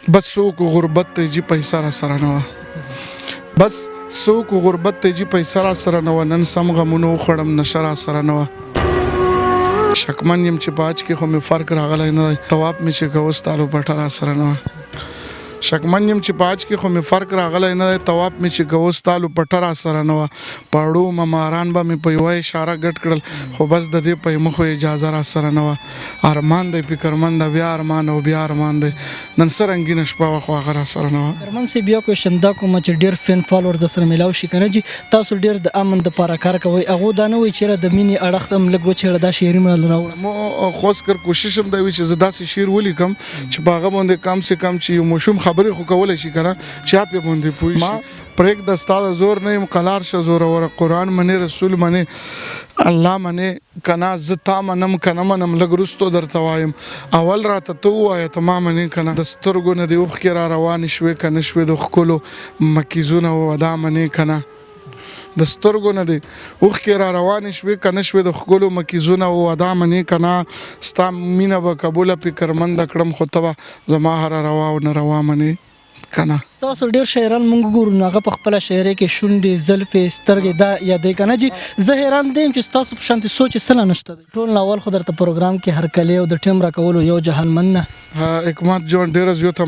بس څوک غربت ته جي پیسې را سره نه وه بس څوک غربت ته جي پیسې را سره نه وه نن سم غمونو وخوړم نشه را سره نه وه شکمن یم چې په حج کې خو مې فرق راغلی نه دی طواف مې چې کوه ستا لوپټه را سره نه وه شکمن یم چې په حج کې خو مې فرق راغلی نه دی طواف مې چې کوه ستا لوپټه را سره نه وه پاړو مماران به مې په یوه اشاره ګډ کړل خو بس د دې په مخو اجازه را سره نه وه ارمان دی فکرمند بیا ارمان او بیا ارمان دی نن څه رنګینه شپه وه خو هغه را سره نه وه ارمان صاحب یو کوېشن دا کومه چې ډېر فین فالوور در سره میلاو شي که نه جي تاسو ډېر د امن دپاره کار کوئ هغو دا نه وایي چېرې د مینې اړخ هم لږ وچېړه دا شعري مړه راوړه مو خوځ کر کوشش هم دا وي چې زه داسې شعر ولیکم چې په هغه باندې کم سے کم چې یو ماشوم خبرې خو کولی شي که نه چې آپ یې باندې پوه شي پرېږده ستا د زور نه یم قلار شه زوروره قرآن منې رسول منې الله منې که نه زه تا منم که نه منم لږ وروستو درته وایم اول راته ته ووایه ته ما منې که نه د سترګو نه دې اوښکې را روانې شوې که نه شوې د ښکلو مکیزونه ودا منې که نه د سترګو نه دې اوښکې را روانې شوې که نه شوې د ښکلو مکیزونه ودا منې که نه ستا مینه به قبوله فکرمنده کړم خو ته به زما هره روا او نه روا منې که نه ستاسو ډېر شاعران مونږ ګورو نو هغه په خپله شاعرۍ کې شونډې زلفې سترګې دا یادوي که نه جي زه حیران دی یم چې ستاسو په شانتې سوچ یې څه لا نشته دی ټول ناول خو درته پروګرام کې هرکلی او د ټیم راکولو یو جهانمند نه حکمت جان ډېره زیاته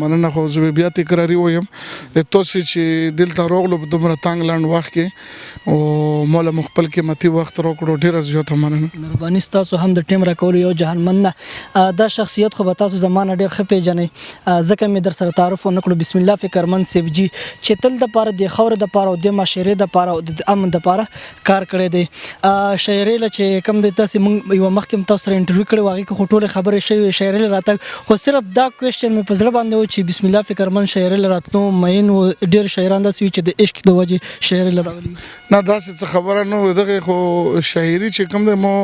مننه خو زه بیا تکراري ویم تاسې چې دلته راغلو په دومره تنګ لنډ وخت کې او مولا مو خپل قیمتي وخت راکړو ډېره زیاته مننه مهرباني ستاسو هم د ټیم راکولو یو جهانمند نه دا شخصیت خو به تاسو زما نه ډېر ښه پېژنئ ځکه مې در سره تعارف ونه کړو بسم الله فکرمند صاحب جي چې تل دپاره د خاورې دپاره او د معاشرې دپاره او د امن دپاره کار کړی دی شاعرۍ له چې کوم دی تاسې موږ یوه مخکې هم تاسو سره انټرویو کړی و هغې کې خو ټولې خبرې شوې وې شاعرۍ له راتګ خو صرف دا کوېشن مې په زړه باندې و چې بسم الله فکرمند شاعرۍ له راتلو مین و ډېر شاعران داسې وي چې د عشق د وجې شاعرۍ له راغلي نه داسې څه خبره نه وه دغې خو شاعري چې کوم دی مو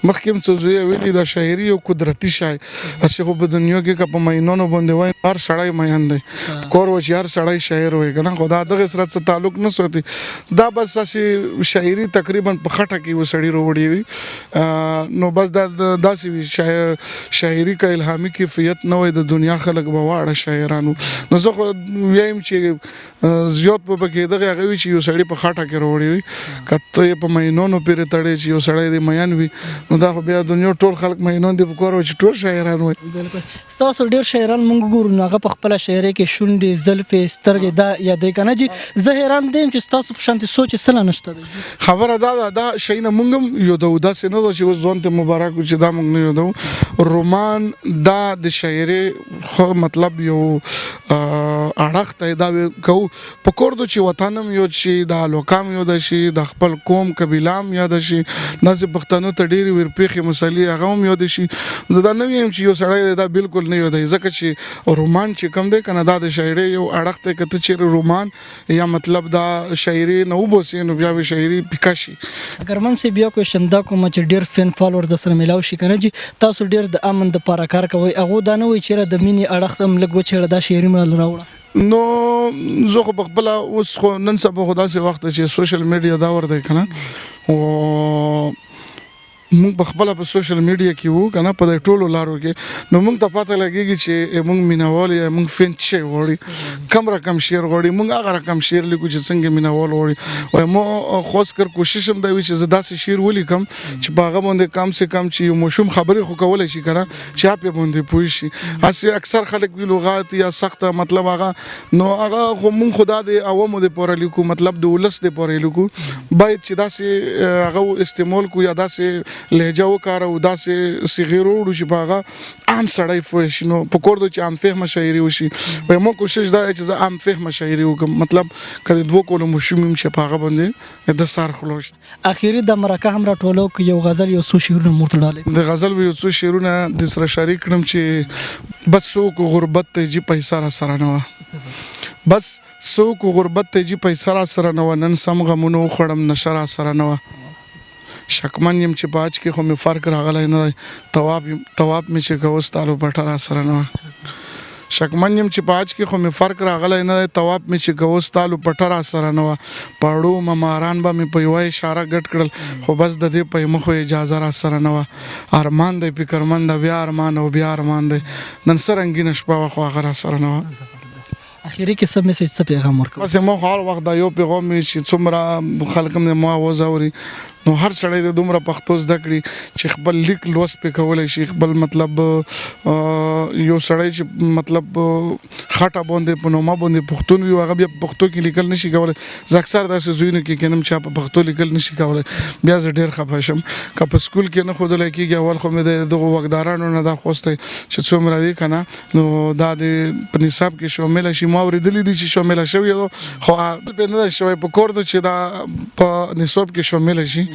مخکې هم څه زویه ویلي دا شاعري یو قدرتي شی هسې خو په دنیا کې که په مینانو باندې وایي هر سړی مین دی کور و چې هر سړی شاعر وایي که نه خو دا دغې سره څه تعلق نه ساتي دا بس هسې شاعري تقریبا په خټه کې یو سړي راوړې وي نو بس دا داسې وي شاعري که الهامي کیفیت نه وای د دنیا خلک به واړه شاعرانو نو زه خو وایم چې زیات به پکې دغې هغه وي چې یو سړي په خټه کې راوړې وي که ته یې په مینانو پورې تړې چې یو سړی دې مین وي نو دا خو بیا دنیا ټول خلک مینان دي په کور و چې ټول شاعران وایي بالکل ستاسو ډېر شاعران مونږ ګورو نو هغه په خپله شاعرۍ کې شونډې زلفې سترګې دا یادوي که نه جي زه حیران دی یم چې ستاسو په شانتې سوچ یې څه لا نشته دی خبره دا ده دا شی نه مونږ هم یادوو داسې نه ده چې اوس ځان ته مبارک وو چې دا مونږ نه یادوو رومان دا د شاعرۍ خو مطلب یو اړخ ته دا کوو په کور دو چې وطن هم یاد شي د هلوکه هم یاده شي د خپل قوم قبیله هم یاده شي داسې پښتنو ته ډېرې ورپېښې مسلې هغه هم یادې شي زه دا نه ویم چې یو سړی دی دا بالکل نه یادوي ځکه چې رومان چې کوم دی که نه دا د شاعرۍ یو اړخ دی که ته چېرې رومان یا مطلب دا شاعري نه وباسې نو بیا به شاعري پیکه شي ګرمن صاحب یو کوېشن دا کومه چې ډېر فین فالوور در سره میلاو شي که نه جي تاسو ډېر د امن دپاره کار کوئ هغو دا نه وایي چېرې د مینې اړخ هم لږ وچېړه دا شعري مړه راوړه نو زه خو پخپله اوس خو نن سبا خو داسې وخت دی چې سوشل میډیا دا ور دی که نه مونږ په خپله په سوشل میډیا کې وو که نه په دې ټولو لارو کې نو مونږ ته پته لګېږي چې مونږ مینهوال یا مونږ فین څه شی غواړي کم رقم شعر غواړي مونږ هغه رقم شعر لیکو چې څنګه مینهوال غواړي وایي مو خاص کر کوشش هم دا وي چې زه داسې شعر ولیکم چې په هغه باندې کم سے کم چې یو ماشوم خبرې خو کولی شي که نه چې آپ یې باندې پوه شي هسې اکثر خلک وي لغات یا سخته مطلب هغه نو هغه خو مونږ خو دا د عوامو دپاره لیکو مطلب د ولس دپاره یې لیکو باید چې داسې هغه استعمال کو یا داسې لهجه وکارو داسې صیغې راوړو چې په هغه عام سړی پوه شي نو په کور دو چې عام فهمه شاعري وشي وایي مو کوشش دا دی چې زه عام فهمه شاعري وکړم مطلب که د دوو کالو ماشوم یم چې په هغه باندې د سر خلو شي اخري د مرکه هم راټولو که یو غزل یو څو شعرونه مورته ډالئ د غزل به یو څو شعرونه د سره شریک کړم چې بس څوک غربت ته جي پیسې را سره نه وه بس څوک غربت ته جي پیسې را سره نه وه نن سم غمونو وخوړم نشه را سره نه وه شکمن یم چې په حج کې خو مې فرق راغلی نه دی طواف مې چې کوه ستا لوپټه را سره نه وه شکمن یم چې په حج کې خو مې فرق راغلی نه دی طواف مې چې کوه ستالو پټه را سره نه وه پاړو مماران به مې په یوه اشاره ګډ کړل خو بس د دې په مخو اجازه را سره نه وه ارمان دی فکرمند بیا ارمان او بیا ارمان دی نن څه رنګینه شپه وه خو هغه را سره نه وه اخیری کې څه میسج څه پیغام ورکوي بس مو هر وخت دا یو پیغام وي چې څومره خلک هم ما وځوري نو هر سړی د دومره پښتو زده کړي چې خپل لیک لوست پې کولی شي خپل مطلب یو سړی چې مطلب خټه باندې په نومه باندې پښتون وي هغه بیا په پښتو کې لیکل نشي کولی زه اکثر داسې زویونه کې کینم چې په پښتو لیکل نشي کولی بیا زه ډېر خفه شم که په سکول کې نه ښودلی کېږي اول خو مې د دغو واکدارانو نه دا خوستی چې څومره دی که نه نو دا د په نصاب کې شامله شي ما اورېدلي دي چې شامله شوي خو پې نه ده شوی په کور ده چې دا په نصاب کې شامله شي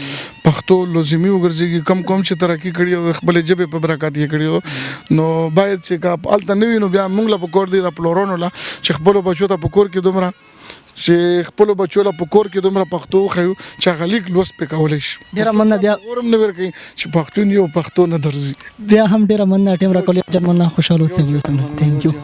پښتو لازمي وګرځېږي کم چې ترقي کړي او خپلې ژبې په برکت یې کړي نو باید چې که هلته نه وي نو بیا موږ له په کور دی د پلورانو له چې خپلو بچو ته په کور کې دومره چې خپلو بچو له په کور کې دومره پښتو وښیو چې هغه لیک لوست پې کولی شي ډېره مننه بیا اور هم نه ورکوي چې پښتون یو پښتو نه درځي بیا هم ډېره مننه ټیم راکولو جان مننه خوشحاله اوسئ تھینک یو